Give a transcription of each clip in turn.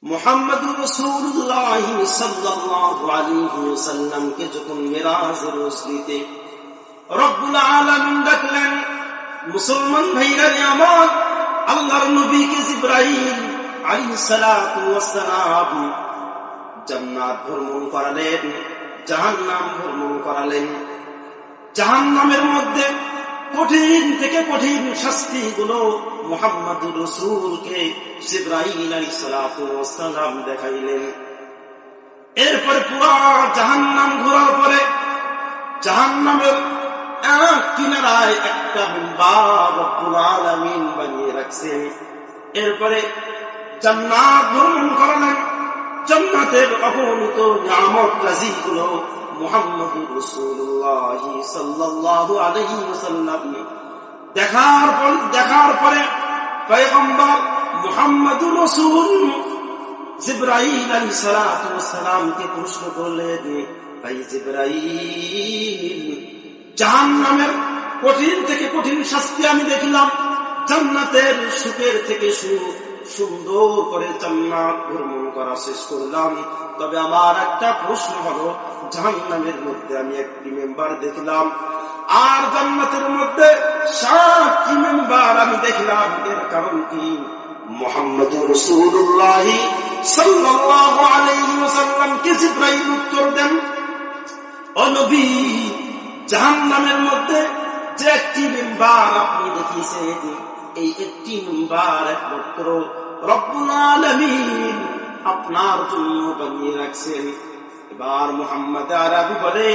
মুহাম্মদুর রাসূলুল্লাহ সাল্লাল্লাহু আলাইহি ওয়াসাল্লামকে যখন মিরাজের রজনীতে রব্বুল আলামিন ডাকলেন, মুসলমান ভাইরা আমার, আল্লাহর নবীকে জিবরাইল আলাইহিস সালাতু ওয়াস সালাম জান্নাত ভ্রমণ করালেন, জাহান্নাম ভ্রমণ করালেন। জাহান্নামের মধ্যে কঠিন থেকে কঠিন শাস্তিগুলো মুহাম্মদুর রাসূলকে জিবরাইল আলাইহিস সালাতু ওয়াস সালাম দেখাইলেন। এরপরে পুরো জাহান্নাম ঘোরার পরে জাহান্নামের এক কিনারায় একটা মিম্বার রব্বুল আলামিন বানিয়ে রাখছেন। এরপরে জান্নাত ভ্রমণ করালেন। জান্নাতের অগণিত নিয়ামত রাজিগুলো মুহাম্মদুর রাসূলুল্লাহ সাল্লাল্লাহু আলাইহি ওয়াসাল্লাম দেখার পরে পয়গম্বর মুহাম্মদুর রাসূল জিবরাইল আলাইহিস সালাতু ওয়াস সালামকে প্রশ্ন করলেন, ভাই জিবরাইল, জাহান্নামের কঠিন থেকে কঠিন শাস্তি আমি দেখলাম, জান্নাতের সুখের থেকে সুন্দর করে জান্নাত ভ্রমণ করা শেষ করলাম, তবে আমার একটা প্রশ্ন হলো, জাহান্নামের মধ্যে আমি একটি মেম্বার দেখলাম আর জান্নাতের মধ্যে 7টি মেম্বার আমি দেখলাম, এর কারণ কি? মুহাম্মদুর রাসূলুল্লাহ সাল্লাল্লাহু আলাইহি ওয়াসাল্লামকে জিবরাইল উত্তর দেন, ও নবী, জাহান্নামের মধ্যে যে একটি মেম্বার আপনি দেখিয়েছেন, এই একটি মেম্বার একমাত্র রব্বুল আলামিন আপনার জন্য বানিয়ে রাখছেন। এবার মুহাম্মদ আরবি বলে,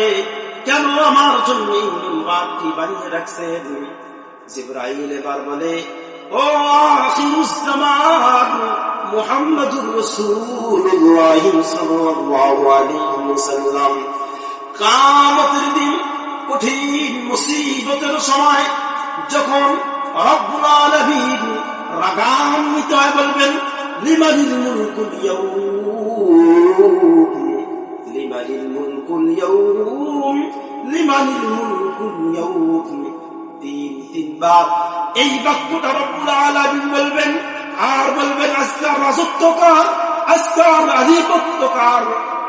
কেন আমার জন্য এই মেম্বারটি বানিয়ে রাখছেন? জিবরাইল এবার বলে, ও আখিরুজ জামান মুহাম্মদুর রাসূলুল্লাহ সাল্লাল্লাহু আলাইহি ওয়াসাল্লাম, কিয়ামতের দিন কঠিন মুসিবতের সময় যখন রব্বুল আলামিন রাগান্বিত হয়ে বলবেন, লিমানিল মুলকুল ইয়াউম, লিমানিল মুলকুল ইয়াউম, লিমানিল মুলকুল ইয়াউম, তিনবার এই বাক্যটা রব্বুল আলামিন বলবেন, আর বলবেন, আজকের রাজত্ব কার, আজকের আধিপত্য কার,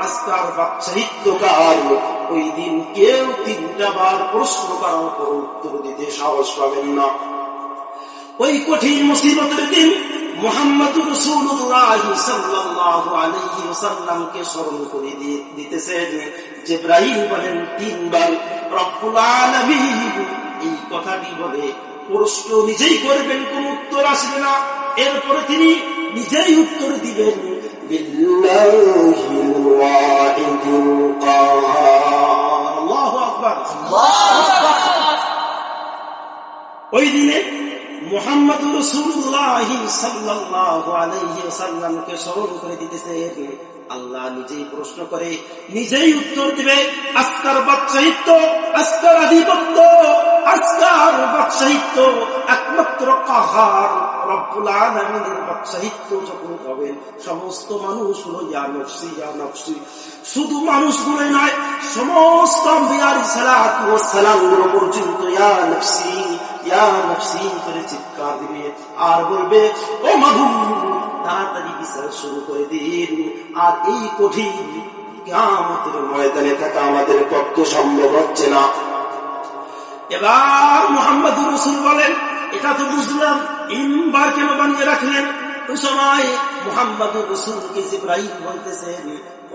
আজকের বাদশাহিত্ব কার? ওই দিন কেউ 3টা বার প্রশ্ন করার পর উত্তর দিতে সাহস পাবেন না। ওই কঠিন মুসিবতের দিন মুহাম্মদুর রাসূলুল্লাহ সাল্লাল্লাহু আলাইহি ওয়াসাল্লামকে স্মরণ করে দিতেছেন। জিবরাইল বলেন 3 বার রব্বুল আলামিন এই কথাটি বলে প্রশ্ন নিজেই করবেন, কোন উত্তর আসবে না। এরপরে তিনি নিজেই উত্তর দিবেন, বিল্লাহিল ওয়াহিদুল কাহার। আল্লাহু আকবার, আল্লাহু আকবার। ওই দিনে মুহাম্মদুর রাসূলুল্লাহ সাল্লাল্লাহু আলাইহি ওয়াসাল্লামকে স্মরণ করে দিতেছেন। আল্লাহ নিজেই প্রশ্ন করে নিজেই উত্তর দিবে। আজকার বাদশাহিত্ব, আজকার আধিপত্য, আজকার বাদশাহিত্ব একমাত্র কাহার রব্বুল আলামিনের বাদশাহিত্ব যখন হবেন, সমস্ত মানুষগুলো ইয়া নফসি ইয়া নফসি, শুধু মানুষগুলো নয়, সমস্ত আম্বিয়া আলাইহিস সালাতু ওয়াস সালাম পর্যন্ত ইয়া নফসি ইয়া নফসি করে চিৎকার দিবে আর বলবে, ও মাবুদ, তাড়াতাড়ি বিচার শুরু করে দিন। আর এই কঠিন কিয়ামতের ময়দানে থাকা আমাদের পক্ষে সম্ভব হচ্ছে না। এবার মুহাম্মদুর রাসূল বলেন, এটা তো বুঝলাম, ইনবার কেন বানিয়ে রাখলেন? ওই সময় মুহাম্মদুর রাসূলকে জিবরাইল বলতেছেন,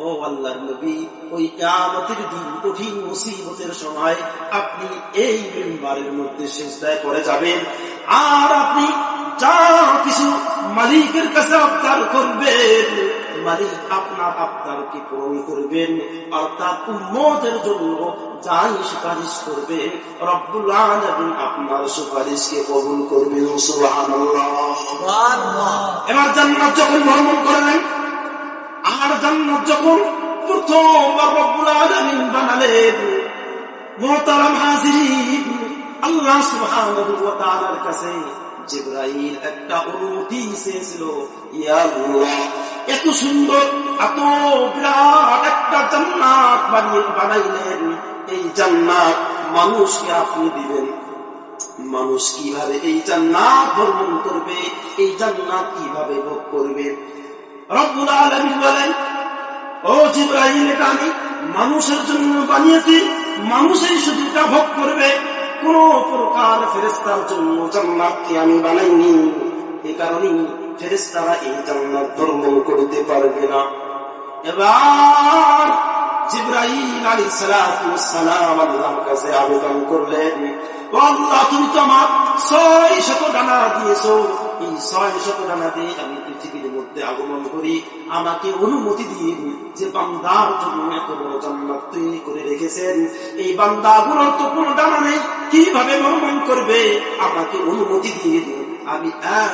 ও আল্লাহর নবী, ওই কিয়ামতের দিন কঠিন মুসিবতের সময় আপনি এই মিম্বারের মধ্যে সিজদায় পড়ে যাবেন, আর আপনি যা কিছু মালিকের কাছে আবদার করবেন, মালিক আপনার আবদারকে পূরণ করবেন, অর্থাৎ উম্মতের জন্য যাই সুপারিশ করবেন, রব্বুল আলামিন আপনার সুপারিশকে কবুল করবেন। সুবহানাল্লাহ, সুবহানাল্লাহ। এবার জান্নাত যখন ভ্রমণ করলেন, আর জান্নাত যখন প্রথমবার রব্বুল আলামিন বানালেন, মুহতারাম হাজিরিন, আল্লাহ সুবহানাহু ওয়া তাআলার কাছে জিবরাইল একটা অনুমতি চেয়েছিল, ইয়া আল্লাহ, এত সুন্দর, এত বিরাট একটা জান্নাত বানাইলেন, এই জান্নাত মানুষকে আপনি দিবেন, মানুষ কিভাবে এই জান্নাত ভ্রমণ করবে, এই জান্নাত কিভাবে ভোগ করবে? রব্বুল আলামিন বলেন, ও জিবরাইল, এটা আমি মানুষের জন্য বানিয়েছি, মানুষই শুধু এটা ভোগ করবে, কোন প্রকার ফেরেশতার জন্য জান্নাতকে আমি বানাইনি। এই কারণেই ফেরেশতারা এই জান্নাত ভ্রমণ করতে পারবে না। এবার জিবরাইল আলাইহিস সালাম আল্লাহর কাছে আবেদন করলেন, ও আল্লাহ, তুমি তো আমার 600 ডানা দিয়েছো, এই 600 ডানা দিয়ে আমি পৃথিবীর মধ্যে আগমন করি, আমাকে অনুমতি দিন যে বান্দার জন্য এত বড় জান্নাত তৈরি করে রেখেছেন, এই বান্দাগুলোর তো কোনো ডানা নেই, কিভাবে ভ্রমণ করবে? আমাকে অনুমতি দিন, আমি 1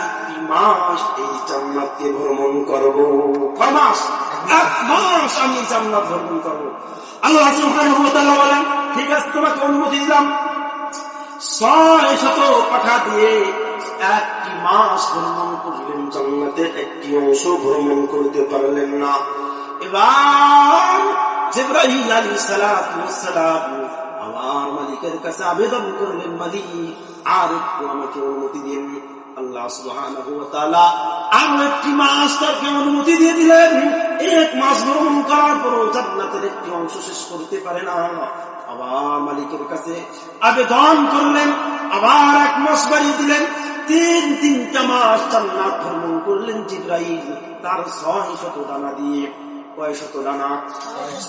মাস এই জান্নাতকে ভ্রমণ করব। 1 মাস আমি জান্নাত ভ্রমণ করব। আল্লাহ সুবহানাহু ওয়া তাআলা বলেন, ঠিক আছে, তোমাকে অনুমতি দিলাম। 600 পাঠা দিয়ে 1 মাস ভ্রমণ করলেন, জান্নাতের একটি অংশ ভ্রমণ করতে পারলেন না। এবার জিবরাইল আলাইহিস সালাম আমার মালিকের কাছে আবেদন করলেন, মালিক, আর একটু আমাকে অনুমতি দিন। আল্লাহ সুবহানাহু ওয়া তাআলা আরো 1 মাস তাকে অনুমতি দিয়ে দিলেন। 1 মাস ভ্রমণ করার পরও জান্নাতের একটি অংশ শেষ করতে পারে না। আবার মালিকের কাছে আবেদন করলেন, আবার 1 মাস বাড়িয়ে দিলেন। 3 মাস জান্নাত ভ্রমণ করলেন জিবরাইল, তার 600 ডানা দিয়ে। কয়শত ডানা?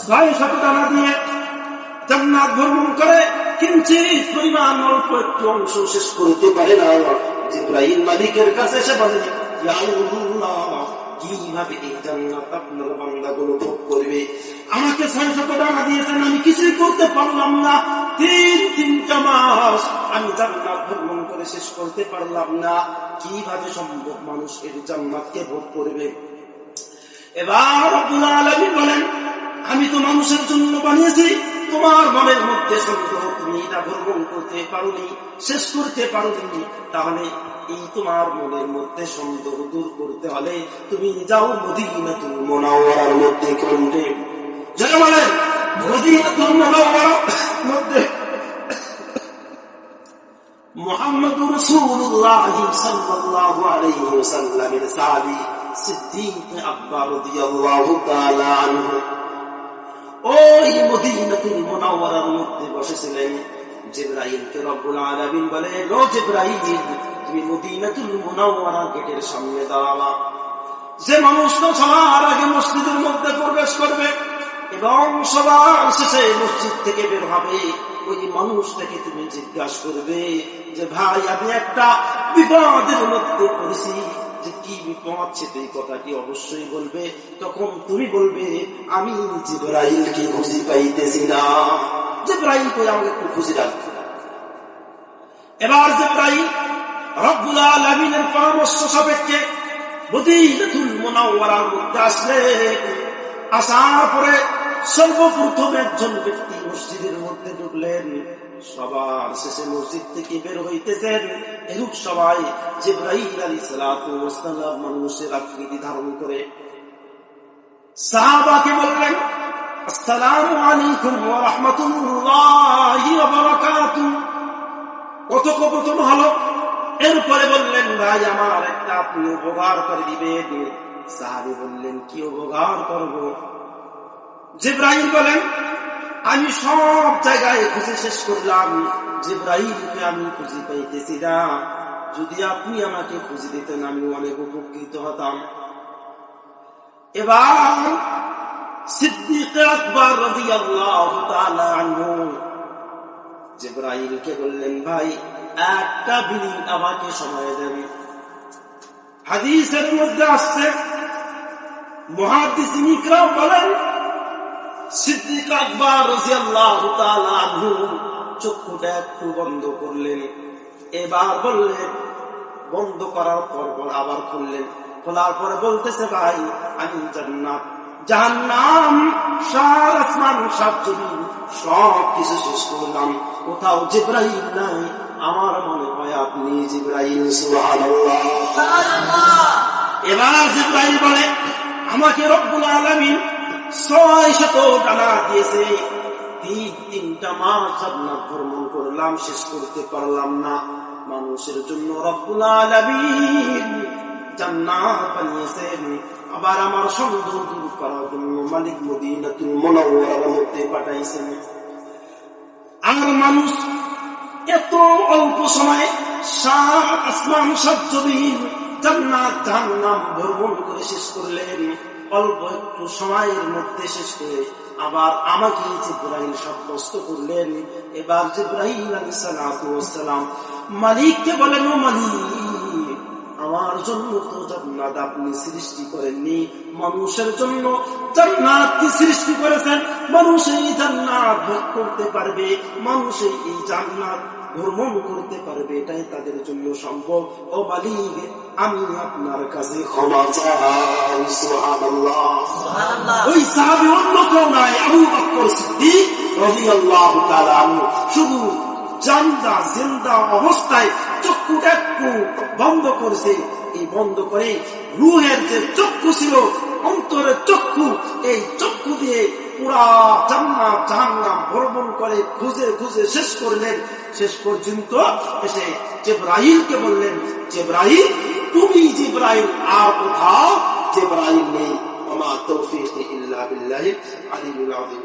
600 ডানা দিয়ে জান্নাত ভ্রমণ করে কিঞ্চিত পরিমাণ অল্প একটি অংশ শেষ করতে পারে না। জিবরাইল মালিকের কাছে এসে বলেন, ইয়া আল্লাহ, কিভাবে এই জান্নাত আপনার বান্দাগুলো ভোগ করবে? আমাকে 600 ডানা দিয়েছেন, আমি কিছুই করতে পারলাম না। 3 মাস আমি জান্নাত ভ্রমণ করে শেষ করতে পারলাম না, কিভাবে সম্ভব মানুষ এই জান্নাতকে ভোগ করবে? এবার রব্বুল আলামিন বলেন, আমি তো মানুষের জন্য বানিয়েছি, তোমার মনের মধ্যে সন্দেহ, তুমি এটা ভ্রমণ করতে পারোনি, শেষ করতে পারোনি। তাহলে এই তোমার মনের মধ্যে সন্দেহ দূর করতে হলে তুমি যাও মদিনাতুল মুনাওয়ারার মধ্যে। কোনটে যারা বলেন মদিনাতুল মুনাওয়ারার মধ্যে মুহাম্মদুর রাসূলুল্লাহ সাল্লাল্লাহু আলাইহি ওয়াসাল্লামের সাহাবী সিদ্দিক আকবর রাদিয়াল্লাহু তাআলা আনহু ওই মদিনাতুল মুনাওয়ারার মধ্যে বসেছিলেন। জিবরাইলকে রব্বুল আলামিন বলে, ও জিবরাইল, তুমি মদিনাতুল মুনাওয়ারা গেটের সামনে দাঁড়াবা। যে মানুষ তো সবার আগে মসজিদের মধ্যে প্রবেশ করবে এবং সবার শেষে মসজিদ থেকে বের হবে, ওই মানুষটাকে তুমি জিজ্ঞাসা করবে যে, ভাই, আমি একটা বিপদের মধ্যে পড়েছি, যে কি বিপদ সেটা এই কথাটি অবশ্যই বলবে। তখন তুমি বলবে, আমি জিবরাইলকে খুঁজে পাইতেছি না, জিবরাইল কই, আমাকে একটু খুঁজে রাখবে। এবার জিবরাইল রব্বুল আলামিনের পরামর্শ সাপেক্ষে মদিনাতুল মুনাওয়ারার মধ্যে আসলেন। আসার পরে সর্বপ্রথম একজন ব্যক্তি মসজিদের মধ্যে ঢুকলেন, সবার শেষে মসজিদ থেকে বের হইতেছেন। এরূপ সবাই জিবরাইল আলাইহিস সালাম মানুষের আকৃতি ধারণ করে সাহাবাকে বললেন, আসসালামু আলাইকুম ওয়া রাহমাতুল্লাহি ওয়া বারাকাতুহু। কথোপকথন হলো। এরপরে বললেন, ভাই, আমার একটা আপনি উপকার করে দিবেন। সাহাবী বললেন, কি উপকার করব? জিবরাইল বলেন, আমি সব জায়গায় খুঁজে শেষ করলাম, জিবরাইলকে আমি খুঁজে পাইতেছি না, যদি আপনি আমাকে খুঁজে দিতেন আমি অনেক উপকৃত হতাম। এবার সিদ্দিক আকবর রাদিয়াল্লাহু তাআলা আনহু জিবরাইলকে বললেন, ভাই, একটা মিনিট আমাকে সময় দেন। হাদিসের মধ্যে আসছে, মুহাদ্দিসিন ইকরাম বলেন, সিদ্দিক আকবর রাদিয়াল্লাহু তাআলা আনহু চক্ষুটা একটু বন্ধ করলেন। এবার বললেন, বন্ধ করার পর আবার খুললেন। খোলার পরে বলতেছে, ভাই, আমি জান্নাত, জাহান্নাম, সার আসমান, সব জমিন, সব কিছু শেষ করলাম, কোথাও জিবরাইল নাই। আমার মনে হয় আপনি জিবরাইল। সুবহানাল্লাহ। এবার জিবরাইল বলে, আমাকে রব্বুল আলামিন 600 ডানা দিয়েছে, 3 মাস জান্নাত ভ্রমণ করলাম, শেষ করতে পারলাম না। মানুষের জন্য রব্বুল আলামিন জান্নাত বানিয়েছেন। আবার আমার সন্দেহ দূর করার জন্য মালিক মদিনাতুল মুনাওয়ারার মধ্যে পাঠাইছেন। আর মানুষ এত অল্প সময়ে সাত আসমান সাত জমিন জান্নাত জাহান্নাম ভ্রমণ করে শেষ করলেন, অল্প একটু সময়ের মধ্যে শেষ করে আবার আমাকে জিবরাইল সাব্যস্ত করলেন। এবার জিবরাইল আলাইহিস সালাতু ওয়াস সালাম মালিককে বলেন, ও মালিক, আমার জন্য তো জান্নাত আপনি সৃষ্টি করেননি, মানুষের জন্য জান্নাত কি সৃষ্টি করেছেন। মানুষ এই জান্নাত ভোগ করতে পারবে, মানুষ এই জান্নাত ভ্রমণ করতে পারবে, এটাই তাদের জন্য সম্ভব। ও মালিক, আমি আপনার কাছে ক্ষমা চাই। সুবহানাল্লাহ। ওই সাহাবী অন্য কেউ নাই, আবু বকর সিদ্দিক রাদিয়াল্লাহু তাআলা আনহু শুধু জিন্দা অবস্থায় চক্ষুটা একটু বন্ধ করেছে। এই বন্ধ করে রূহের যে চক্ষু ছিল, অন্তরের চক্ষু, এই চক্ষু দিয়ে পুরা জান্নাত জাহান্নাম ভ্রমণ করে খুঁজে খুঁজে শেষ করলেন। শেষ পর্যন্ত এসে জিবরাইলকে বললেন, জিবরাইল তুমি জিবরাইল, আর কোথাও জিবরাইল নেই। ওয়া মা তাওফীকি ইল্লা বিল্লাহিল আলিয়্যিল আযীম।